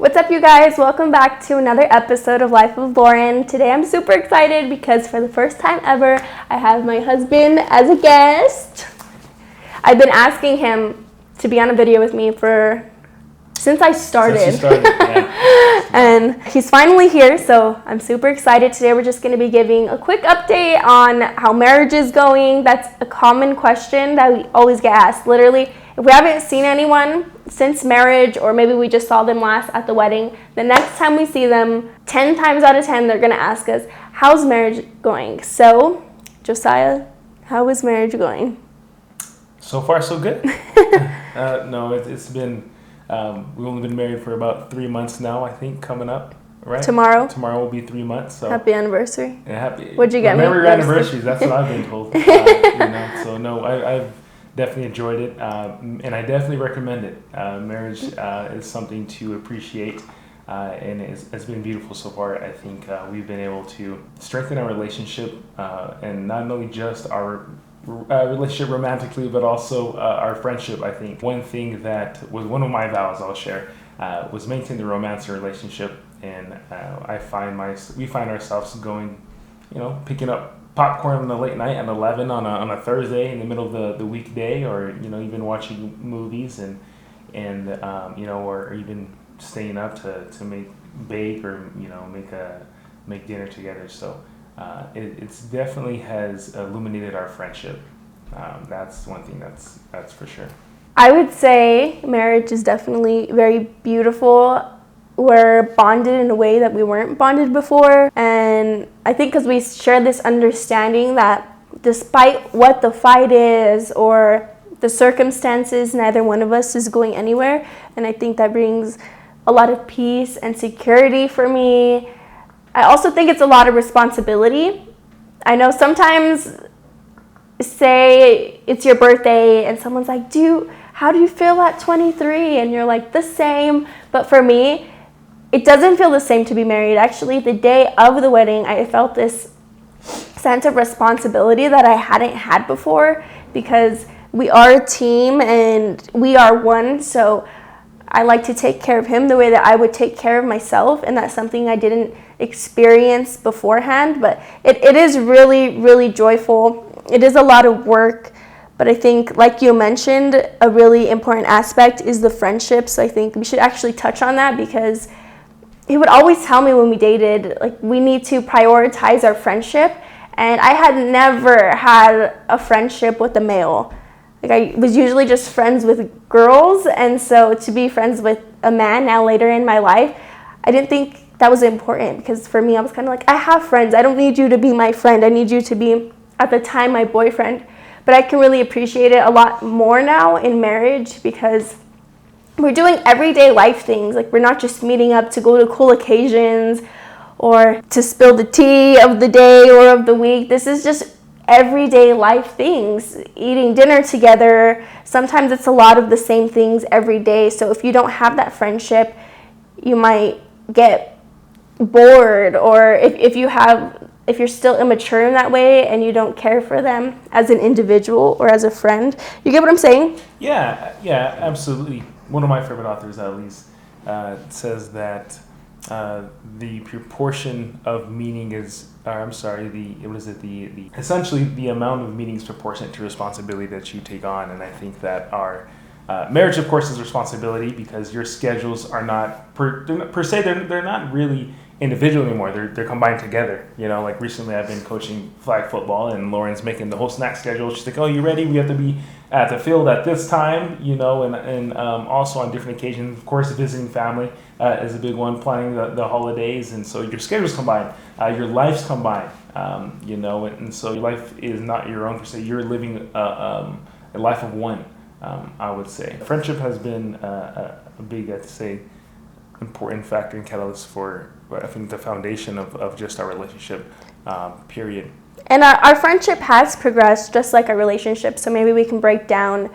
What's up, you guys? Welcome back to another episode of Life of Lauren. Today I'm super excited because for the first time ever, I have my husband as a guest. I've been asking him to be on a video with me since I started. Yeah. And he's finally here, so I'm super excited. Today we're just going to be giving a quick update on how marriage is going. That's a common question that we always get asked. Literally, if we haven't seen anyone since marriage, or maybe we just saw them last at the wedding, the next time we see them, 10 times out of 10, they're going to ask us, how's marriage going? So, Josiah, how is marriage going? So far, so good. No, it's been, we've only been married for about 3 months now, I think, coming up, right? Tomorrow will be 3 months. So. Happy anniversary. Yeah, happy. What'd you get me? Remember your anniversaries, that's what I've been told. So no, I've definitely enjoyed it, and I definitely recommend it. Marriage is something to appreciate, and it's been beautiful so far. I think we've been able to strengthen our relationship, and not only just our relationship romantically, but also our friendship. I think one thing that was one of my vows I'll share was maintain the romance in relationship, and we find ourselves going, picking up popcorn on the late night at 11 on a Thursday in the middle of the weekday, or even watching movies and or even staying up to bake or make dinner together. So it's definitely has illuminated our friendship. That's one thing that's for sure. I would say marriage is definitely very beautiful. We're bonded in a way that we weren't bonded before, and I think because we share this understanding that despite what the fight is or the circumstances, neither one of us is going anywhere, and I think that brings a lot of peace and security for me. I also think it's a lot of responsibility. I know sometimes, say it's your birthday and someone's like, how do you feel at 23? And you're like, the same. But for me, it doesn't feel the same to be married. Actually, the day of the wedding, I felt this sense of responsibility that I hadn't had before, because we are a team and we are one. So I like to take care of him the way that I would take care of myself, and that's something I didn't experience beforehand. But it is really, really joyful. It is a lot of work, but I think, like you mentioned, a really important aspect is the friendship. So I think we should actually touch on that, because he would always tell me when we dated, like, we need to prioritize our friendship. And I had never had a friendship with a male. Like, I was usually just friends with girls. And so to be friends with a man now later in my life, I didn't think that was important, because for me, I was kind of like, I have friends. I don't need you to be my friend. I need you to be, at the time, my boyfriend. But I can really appreciate it a lot more now in marriage, because we're doing everyday life things. Like, we're not just meeting up to go to cool occasions or to spill the tea of the day or of the week. This is just everyday life things. Eating dinner together. Sometimes it's a lot of the same things every day. So if you don't have that friendship, you might get bored, or if you're still immature in that way and you don't care for them as an individual or as a friend. You get what I'm saying? Yeah, absolutely. One of my favorite authors, at least, says that the proportion of meaning is, essentially the amount of meaning is proportionate to responsibility that you take on. And I think that our marriage, of course, is responsibility, because your schedules are not per se, they're not really individual anymore. They're combined together. Like recently I've been coaching flag football, and Lauren's making the whole snack schedule. She's like, oh, you ready? We have to be at the field at this time, and also on different occasions, of course, visiting family is a big one, planning the holidays. And so your schedules combined, your life's combined, and so your life is not your own per se. You're living a life of one, I would say. Friendship has been a big, I'd say, important factor and catalyst for, I think, the foundation of just our relationship, period. And our friendship has progressed just like our relationship. So maybe we can break down,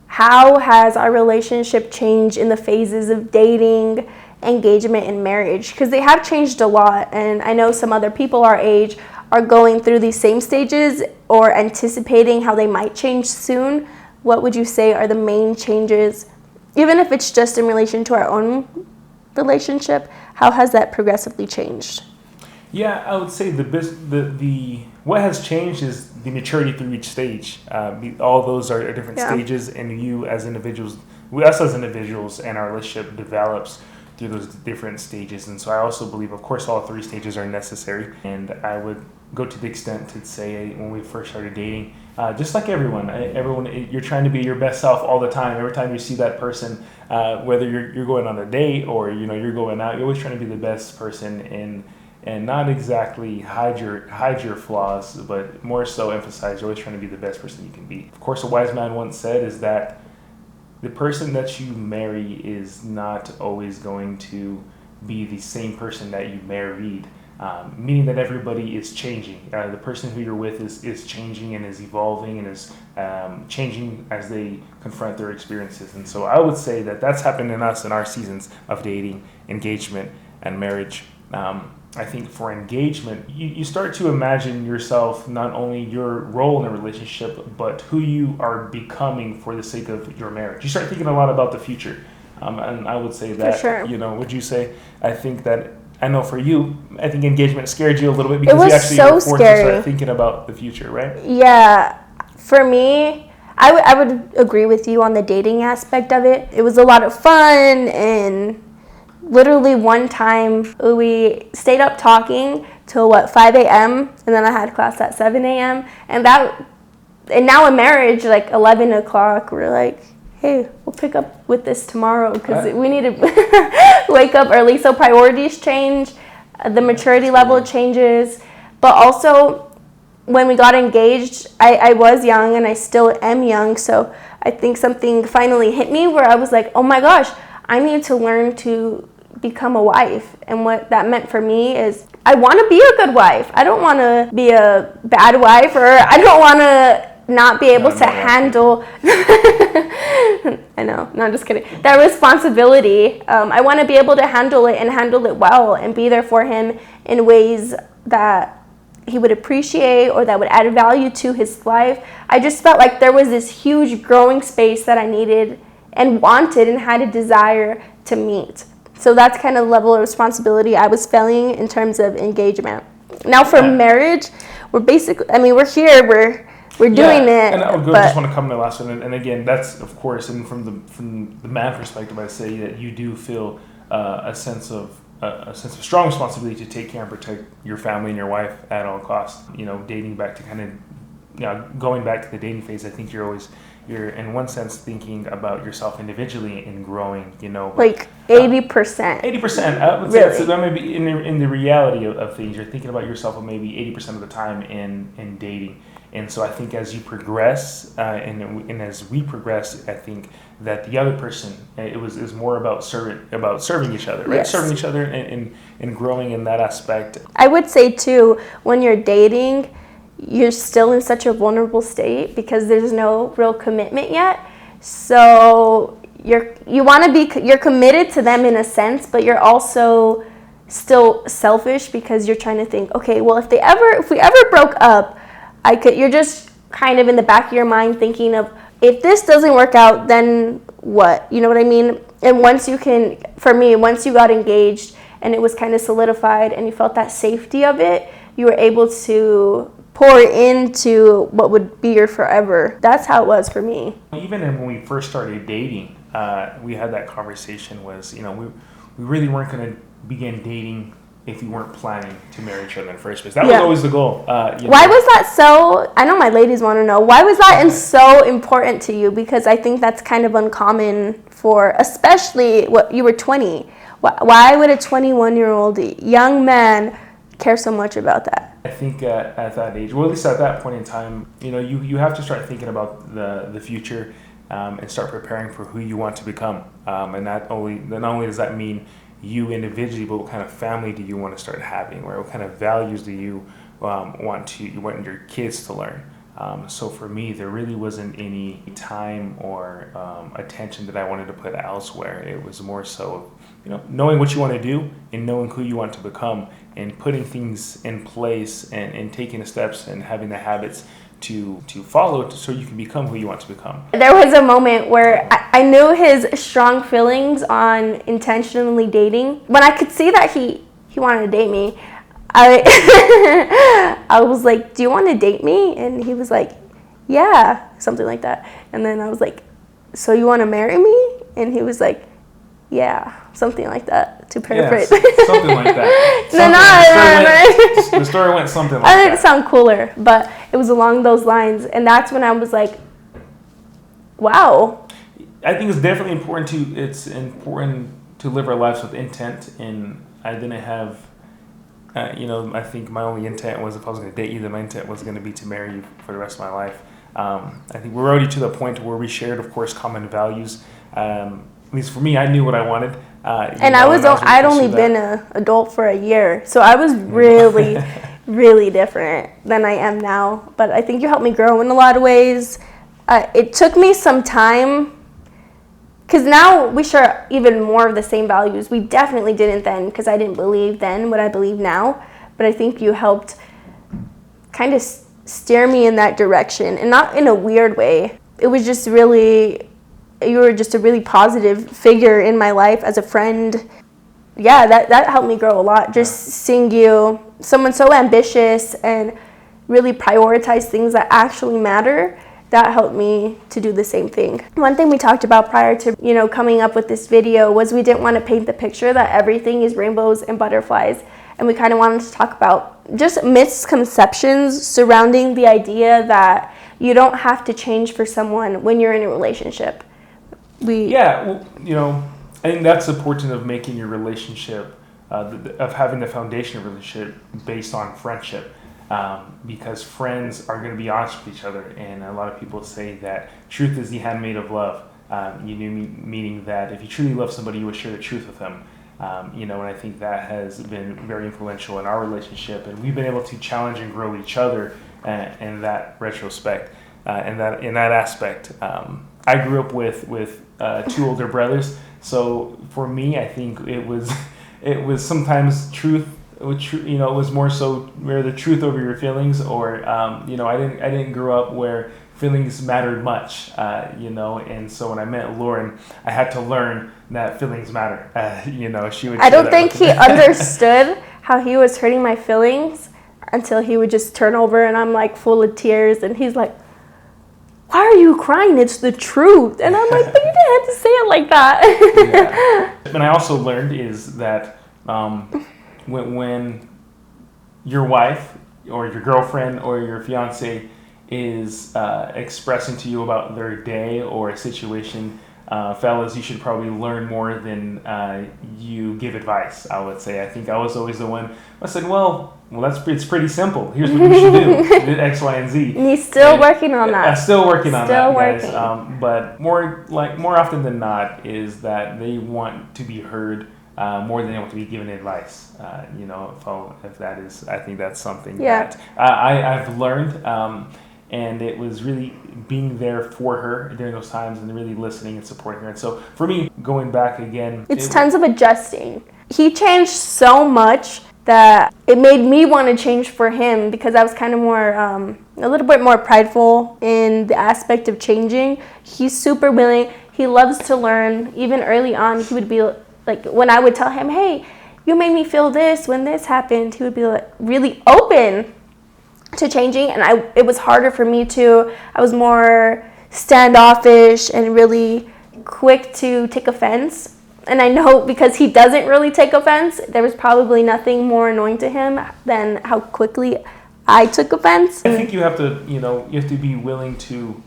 how has our relationship changed in the phases of dating, engagement, and marriage? Because they have changed a lot. And I know some other people our age are going through these same stages or anticipating how they might change soon. What would you say are the main changes, even if it's just in relation to our own relationship? How has that progressively changed? Yeah, I would say the what has changed is the maturity through each stage. All those are different stages, and you as individuals, us as individuals, and our relationship develops through those different stages. And so I also believe, of course, all three stages are necessary. And I would go to the extent to say when we first started dating, just like everyone, you're trying to be your best self all the time. Every time you see that person, whether you're going on a date or you're going out, you're always trying to be the best person and not exactly hide your flaws, but more so emphasize you're always trying to be the best person you can be. Of course, a wise man once said is that the person that you marry is not always going to be the same person that you married, meaning that everybody is changing. The person who you're with is changing and is evolving and is changing as they confront their experiences. And so I would say that that's happened in us in our seasons of dating, engagement, and marriage. I think for engagement, you start to imagine yourself, not only your role in a relationship, but who you are becoming for the sake of your marriage. You start thinking a lot about the future. And I would say that, For sure. Would you say, I think that, I know for you, I think engagement scared you a little bit because you actually so were forced to start thinking about the future, right? Yeah, for me, I would agree with you on the dating aspect of it. It was a lot of fun, and literally one time we stayed up talking till 5 a.m. and then I had class at 7 a.m. and now in marriage, like 11 o'clock, we're like, hey, we'll pick up with this tomorrow because we need to wake up early. So priorities change, the maturity level changes, but also when we got engaged, I was young and I still am young, so I think something finally hit me where I was like, oh my gosh, I need to learn to become a wife. And what that meant for me is I want to be a good wife. I don't want to be a bad wife, or I don't want to not be able to handle I know, no, I'm just kidding. That responsibility. I want to be able to handle it and handle it well and be there for him in ways that he would appreciate or that would add value to his life. I just felt like there was this huge growing space that I needed and wanted and had a desire to meet. So that's kind of the level of responsibility I was feeling in terms of engagement. Now for marriage, we're here, we're doing it. And I just want to come to the last one. And again, that's of course, and from the man perspective, I say that you do feel a sense of strong responsibility to take care and protect your family and your wife at all costs. Dating back to going back to the dating phase, I think you're in one sense thinking about yourself individually and growing, like 80%. 80%. I would say really? So that may be in the reality of things, you're thinking about yourself maybe 80% of the time in dating. And so I think as you progress, and as we progress, I think that the other person, is more about serving each other, right? Yes. Serving each other and growing in that aspect. I would say too, when you're dating, you're still in such a vulnerable state because there's no real commitment yet. So you're committed to them in a sense, but you're also still selfish because you're trying to think, okay, well, if we ever broke up, you're just kind of in the back of your mind thinking of, if this doesn't work out, then what? You know what I mean? And once you got engaged and it was kind of solidified and you felt that safety of it, you were able to pour into what would be your forever. That's how it was for me. Even when we first started dating, we had that conversation was, we really weren't going to begin dating if we weren't planning to marry each other in the first place. That was always the goal. Why was that so? I know my ladies want to know. Why was that so important to you? Because I think that's kind of uncommon especially what you were 20. Why would a 21-year-old young man care so much about that? I think at that age, well, at least at that point in time, you have to start thinking about the future and start preparing for who you want to become. And not only does that mean you individually, but what kind of family do you want to start having, or what kind of values do you want your kids to learn? So for me, there really wasn't any time or attention that I wanted to put elsewhere. It was more so, knowing what you want to do and knowing who you want to become and putting things in place and taking the steps and having the habits to follow so you can become who you want to become. There was a moment where I knew his strong feelings on intentionally dating. When I could see that he wanted to date me, I was like, do you want to date me? And he was like, yeah, something like that. And then I was like, so you want to marry me? And he was like, yeah, something like that, to paraphrase. Yes, something like that. The story went something like that. I didn't sound cooler, but it was along those lines. And that's when I was like, wow. I think it's definitely important to live our lives with intent. And I didn't have, I think my only intent was, if I was going to date you, then my intent was going to be to marry you for the rest of my life. I think we're already to the point where we shared, of course, common values. At least for me, I knew what I wanted. I'd only been an adult for a year, so I was really, really different than I am now. But I think you helped me grow in a lot of ways. It took me some time, because now we share even more of the same values. We definitely didn't then, because I didn't believe then what I believe now. But I think you helped kind of steer me in that direction, and not in a weird way. It was just really... You were just a really positive figure in my life as a friend. Yeah, that helped me grow a lot. Just seeing you, someone so ambitious and really prioritize things that actually matter, that helped me to do the same thing. One thing we talked about prior to, coming up with this video was we didn't want to paint the picture that everything is rainbows and butterflies. And we kind of wanted to talk about just misconceptions surrounding the idea that you don't have to change for someone when you're in a relationship. I think that's important of making your relationship, of having the foundation of a relationship based on friendship, because friends are going to be honest with each other, and a lot of people say that truth is the handmaid of love. Meaning that if you truly love somebody, you will share the truth with them. And I think that has been very influential in our relationship, and we've been able to challenge and grow each other in that retrospect, in that aspect. I grew up with 2 older brothers, so for me, I think it was sometimes truth. It was more so where the truth over your feelings, or I didn't grow up where feelings mattered much, and so when I met Lauren, I had to learn that feelings matter. She would. I don't think he understood how he was hurting my feelings until he would just turn over and I'm like full of tears, and he's like, why are you crying? It's the truth. And I'm like, but you didn't have to say it like that. Yeah. And I also learned is that when your wife or your girlfriend or your fiance is expressing to you about their day or a situation, fellas, you should probably learn more than you give advice, I would say. I think I was always the one. I said, it's pretty simple. Here's what you should do: X, Y, and Z. And he's still working on that. Still working on that, guys. But more often than not is that they want to be heard more than they want to be given advice. If that is, I think that's something that I've learned. And it was really being there for her during those times and really listening and supporting her. And so for me, going back again... It's tons of adjusting. He changed so much that it made me want to change for him, because I was kind of more, a little bit more prideful in the aspect of changing. He's super willing. He loves to learn. Even early on, he would be like, when I would tell him, hey, you made me feel this when this happened, he would be like really open to changing, and it was harder for me too. I was more standoffish and really quick to take offense. And I know because he doesn't really take offense, there was probably nothing more annoying to him than how quickly I took offense. I think you have to be willing to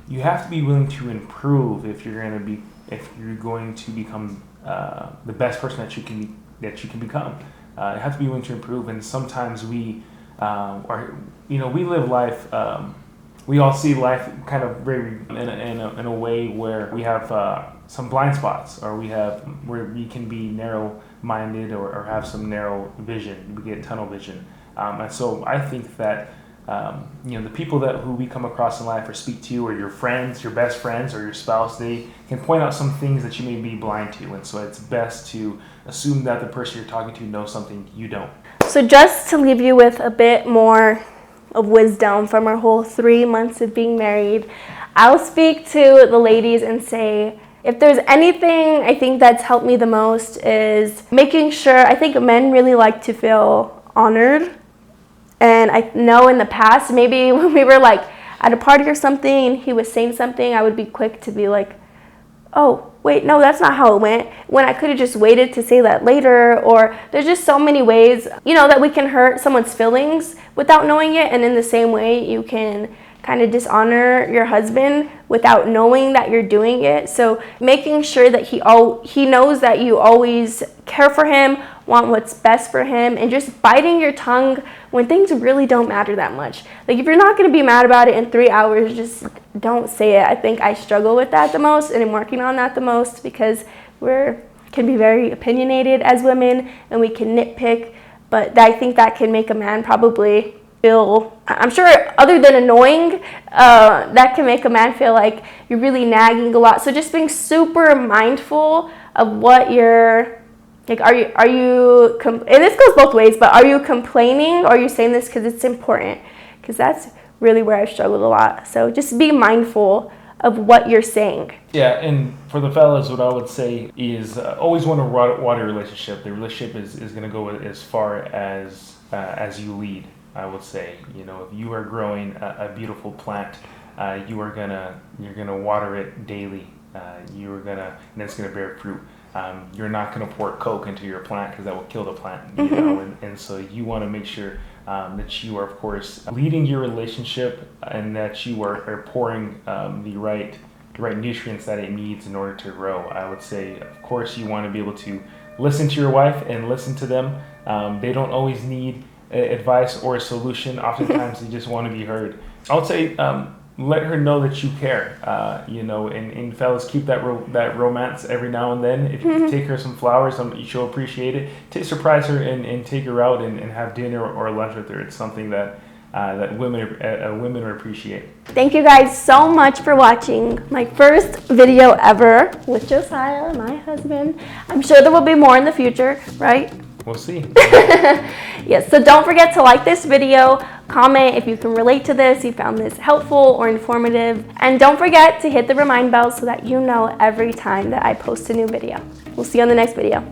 improve if you're going to become the best person that you can become. You have to be willing to improve, and sometimes we live life. We all see life kind of very in a way where we have some blind spots, or where we can be narrow-minded or have some narrow vision. We get tunnel vision, and so I think that the people who we come across in life or speak to, or your friends, your best friends, or your spouse, they can point out some things that you may be blind to, and so it's best to assume that the person you're talking to knows something you don't. So just to leave you with a bit more of wisdom from our whole 3 months of being married. I'll speak to the ladies and say, if there's anything I think that's helped me the most is making sure, I think men really like to feel honored. And I know in the past, maybe when we were like at a party or something and he was saying something, I would be quick to be like, oh, wait, no, that's not how it went. When I could have just waited to say that later. Or there's just so many ways, that we can hurt someone's feelings without knowing it. And in the same way, you can kind of dishonor your husband without knowing that you're doing it. So making sure that he knows that you always care for him, want what's best for him, and just biting your tongue when things really don't matter that much. Like if you're not going to be mad about it in 3 hours, just don't say it. I think I struggle with that the most, and I'm working on that the most because can be very opinionated as women and we can nitpick, but I think that can make a man probably feel, I'm sure other than annoying, that can make a man feel like you're really nagging a lot. So just being super mindful of what you're, like, are you, and this goes both ways, but are you complaining or are you saying this because it's important? Because that's really where I've struggled a lot. So just be mindful of what you're saying. Yeah, and for the fellas, what I would say is always want to water a relationship. The relationship is going to go as far as you lead. I would say, if you are growing a beautiful plant, you're gonna water it daily. And it's gonna bear fruit. You're not gonna pour Coke into your plant because that will kill the plant. And so you want to make sure that you are, of course, leading your relationship and that you are pouring the right nutrients that it needs in order to grow. I would say, of course, you want to be able to listen to your wife and listen to them. They don't always need advice or a solution. Oftentimes they just want to be heard. I would say let her know that you care, and fellas, keep that romance every now and then. If you take her some flowers, she'll appreciate it. Surprise her and take her out and have dinner or lunch with her. It's something that women would appreciate. Thank you guys so much for watching my first video ever with Josiah, my husband. I'm sure there will be more in the future, right? We'll see. Yes, so don't forget to like this video, comment if you can relate to this, you found this helpful or informative, and don't forget to hit the remind bell so that you know every time that I post a new video. We'll see you on the next video.